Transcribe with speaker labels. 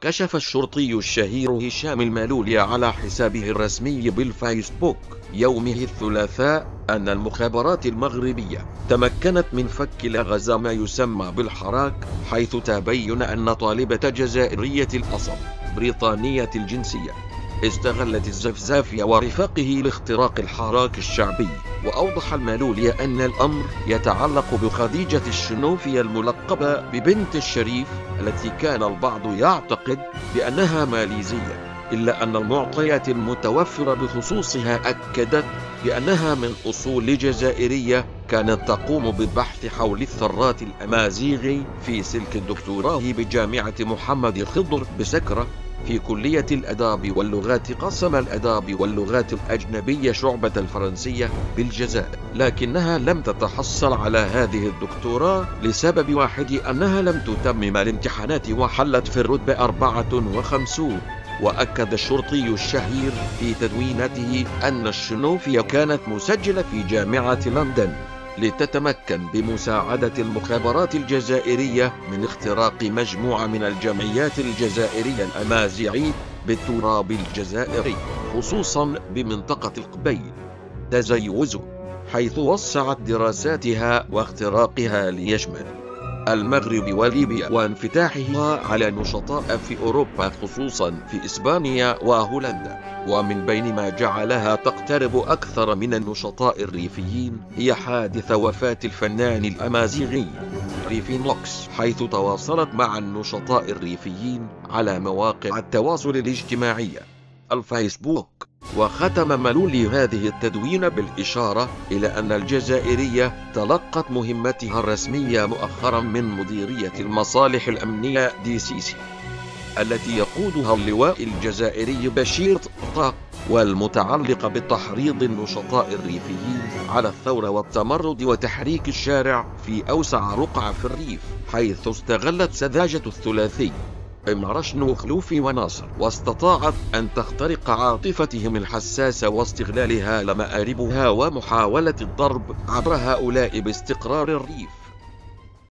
Speaker 1: كشف الشرطي الشهير هشام المالولي على حسابه الرسمي بالفيسبوك يومه الثلاثاء أن المخابرات المغربية تمكنت من فك لغز ما يسمى بالحراك، حيث تبين أن طالبة جزائرية الأصل بريطانية الجنسية استغلت الزفزافي ورفاقه لاختراق الحراك الشعبي. وأوضح المالولي أن الأمر يتعلق بخديجة الشنوفي الملقبة ببنت الشريف، التي كان البعض يعتقد بأنها ماليزية، إلا أن المعطيات المتوفرة بخصوصها أكدت بأنها من أصول جزائرية، كانت تقوم بالبحث حول الثرات الأمازيغي في سلك الدكتوراه بجامعة محمد خضر بسكرة في كلية الآداب واللغات، قسم الآداب واللغات الأجنبية شعبة الفرنسية بالجزائر، لكنها لم تتحصل على هذه الدكتوراه لسبب واحد، أنها لم تتمم الامتحانات وحلت في الرتبة 54. وأكد الشرطي الشهير في تدوينته أن الشنوفي كانت مسجلة في جامعة لندن لتتمكن بمساعدة المخابرات الجزائرية من اختراق مجموعة من الجمعيات الجزائرية الأمازيغية بالتراب الجزائري، خصوصا بمنطقة القبيل تزيوزو، حيث وسعت دراساتها واختراقها ليشمل المغرب وليبيا، وانفتاحها على نشطاء في أوروبا خصوصا في إسبانيا وهولندا. ومن بين ما جعلها تقترب أكثر من النشطاء الريفيين هي حادث وفاة الفنان الأمازيغي ريفين لوكس، حيث تواصلت مع النشطاء الريفيين على مواقع التواصل الاجتماعي الفيسبوك. وختم مالولي هذه التدوين بالإشارة إلى أن الجزائرية تلقت مهمتها الرسمية مؤخرا من مديرية المصالح الأمنية DCC التي يقودها اللواء الجزائري بشير طاق، والمتعلقة بتحريض النشطاء الريفيين على الثورة والتمرد وتحريك الشارع في أوسع رقعة في الريف، حيث استغلت سذاجة الثلاثي رشن وخلوفي وناصر، واستطاعت أن تخترق عاطفتهم الحساسة واستغلالها لمآربها ومحاولة الضرب عبر هؤلاء باستقرار الريف.